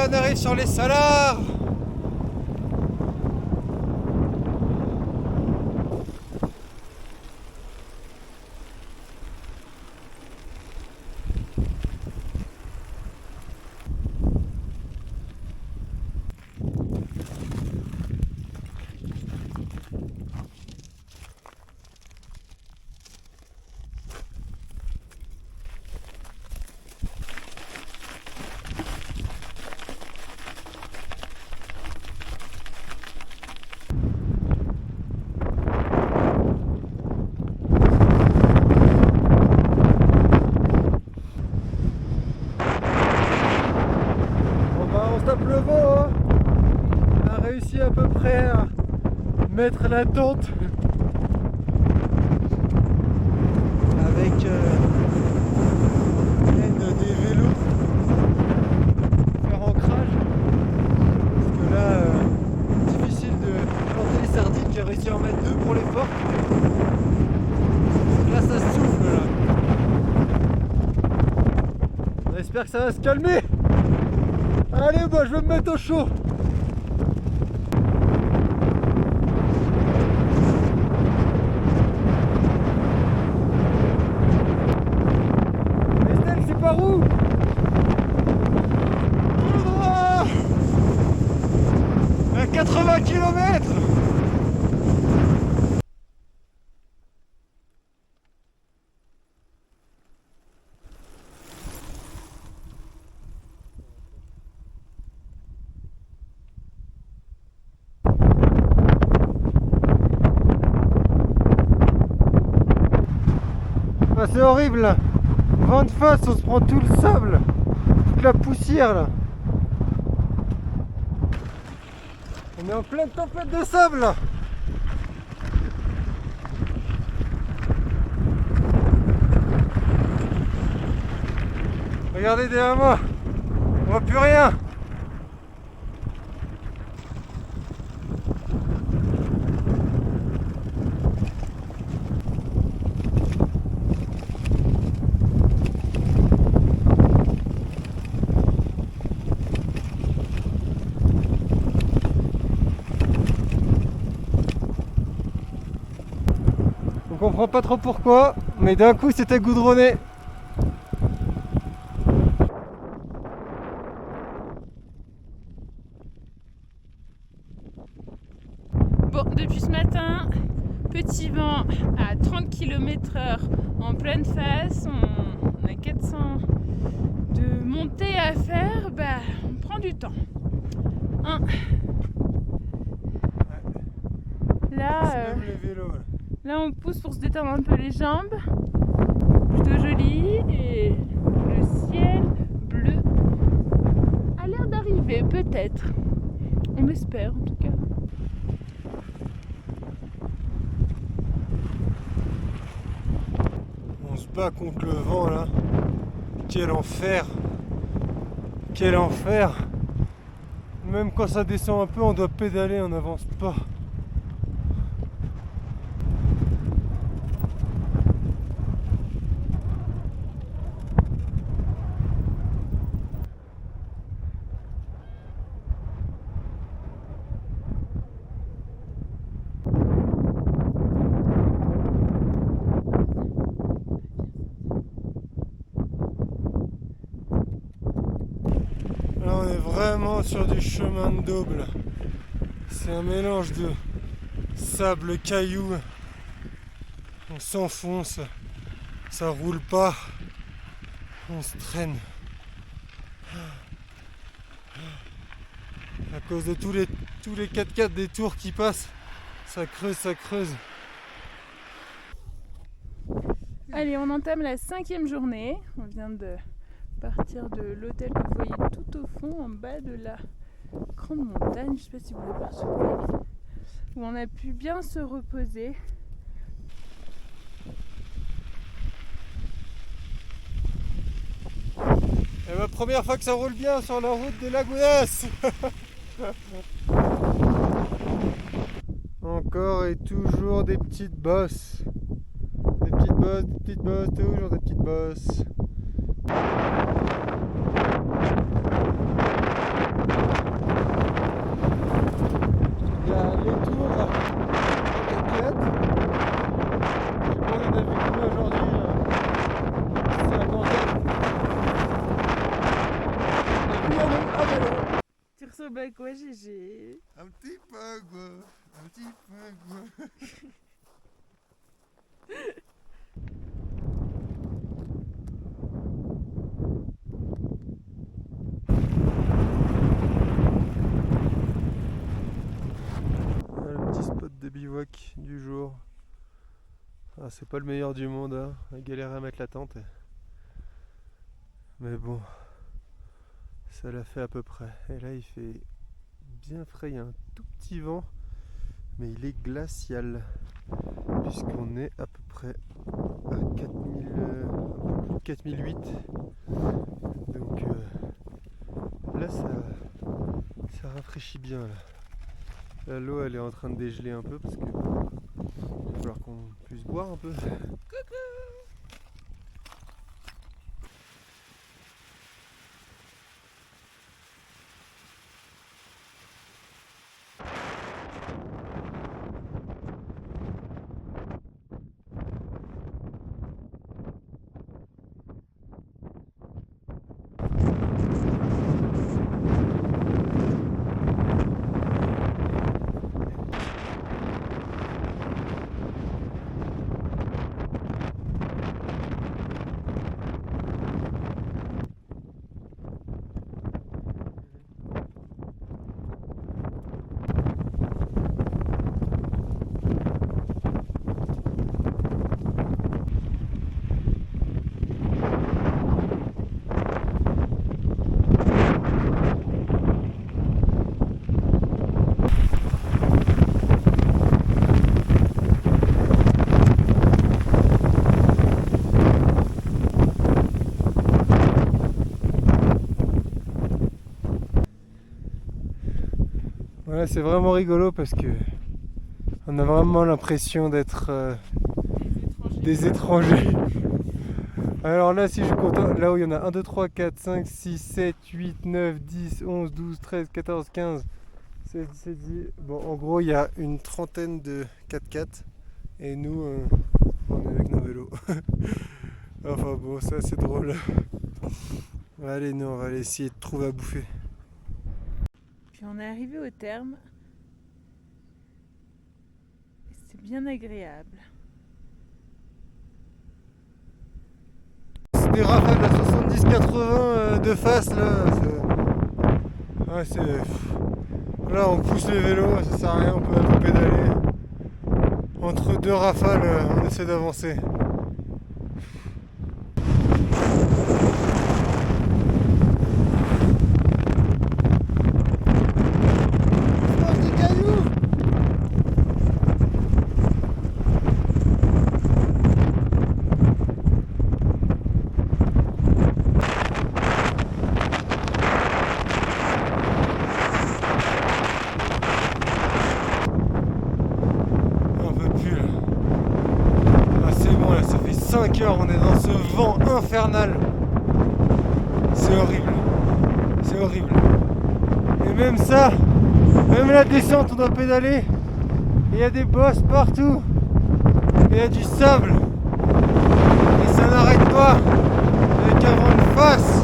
on arrive sur les Salars. Le vent, hein. On a réussi à peu près à mettre la tente avec l'aide des vélos, faire ancrage, parce que là difficile de planter les sardines. J'ai réussi à en mettre 2 pour les portes. Donc là ça souffle là. On espère que ça va se calmer. Allez, bah je vais me mettre au chaud. Estelle, c'est par où? À 80 km. Ah, c'est horrible là. Vent de face, on se prend tout le sable, toute la poussière là. On est en pleine tempête de sable là. Regardez derrière moi, on voit plus rien. On comprend pas trop pourquoi, mais d'un coup c'était goudronné. Bon, depuis ce matin, petit vent à 30 km/h en pleine face, on a 400 de montée à faire, bah on prend du temps. Hein. Là, Les vélos, là. Là on pousse pour se détendre un peu les jambes, plutôt joli, et le ciel bleu a l'air d'arriver peut-être, on espère en tout cas. On se bat contre le vent là, quel enfer, quel enfer. Même quand ça descend un peu on doit pédaler, on n'avance pas. Là on est vraiment sur du chemin de daube là. C'est un mélange de sable, cailloux. On s'enfonce, ça roule pas, on se traîne. À cause de tous les 4x4 des tours qui passent, ça creuse, ça creuse. Allez, on entame la 5e journée. On vient de partir de l'hôtel que vous voyez tout au fond, en bas de la grande montagne, je ne sais pas si vous l'apercevez, où on a pu bien se reposer. C'est ma première fois que ça roule bien sur la route de Lagounas. Encore et toujours des petites bosses. Des petites bosses, toujours des petites bosses. Tu ressembles à quoi, Gégé? Un petit peu quoi. Un petit peu quoi. Le petit spot de bivouac du jour. Ah, c'est pas le meilleur du monde, hein. On a galéré à mettre la tente. Mais bon, ça l'a fait à peu près. Et là il fait bien frais, il y a un tout petit vent, mais il est glacial. Puisqu'on est à peu près à 4000, un peu plus de 4008. Donc là ça rafraîchit bien là. Là, l'eau elle est en train de dégeler un peu parce que il va falloir qu'on puisse boire un peu. Voilà, c'est vraiment rigolo parce que on a vraiment l'impression d'être des étrangers. Alors là, si je compte, là où il y en a 1, 2, 3, 4, 5, 6, 7, 8, 9, 10, 11, 12, 13, 14, 15, 16, 17, 18. Bon, en gros, il y a une trentaine de 4x4 et nous, on est avec nos vélos. Enfin bon, ça c'est drôle. Allez, nous, on va aller essayer de trouver à bouffer. Puis on est arrivé au terme. C'est bien agréable. C'est des rafales à 70-80 de face là. Ouais, là on pousse les vélos, ça sert à rien, on peut un peu pédaler. Entre deux rafales, on essaie d'avancer. On est dans ce vent infernal. C'est horrible. C'est horrible. Et même ça, même la descente, on doit pédaler. Il y a des bosses partout. Il y a du sable. Et ça n'arrête pas. Avec un vent de face.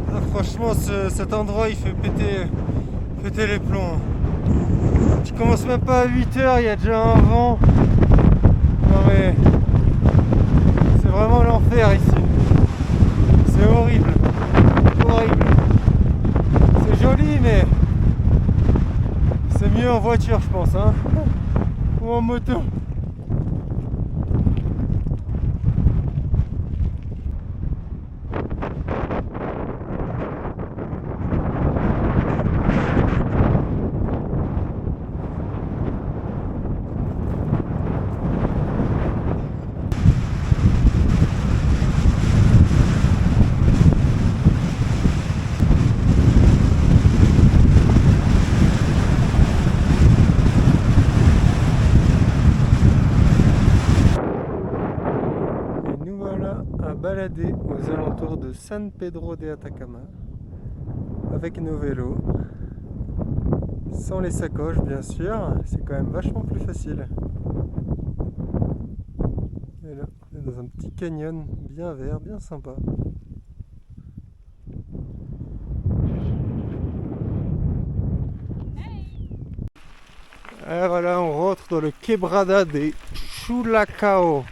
Ah, franchement, cet endroit, il fait péter les plombs. Tu commences même pas à 8h, il y a déjà un vent. Non mais c'est vraiment l'enfer ici. C'est horrible. Horrible. C'est joli mais c'est mieux en voiture je pense hein. Ou en moto. Balader aux alentours de San Pedro de Atacama avec nos vélos, sans les sacoches bien sûr, c'est quand même vachement plus facile. Et là, on est dans un petit canyon bien vert, bien sympa. Et voilà, on rentre dans le Quebrada de Chulacao.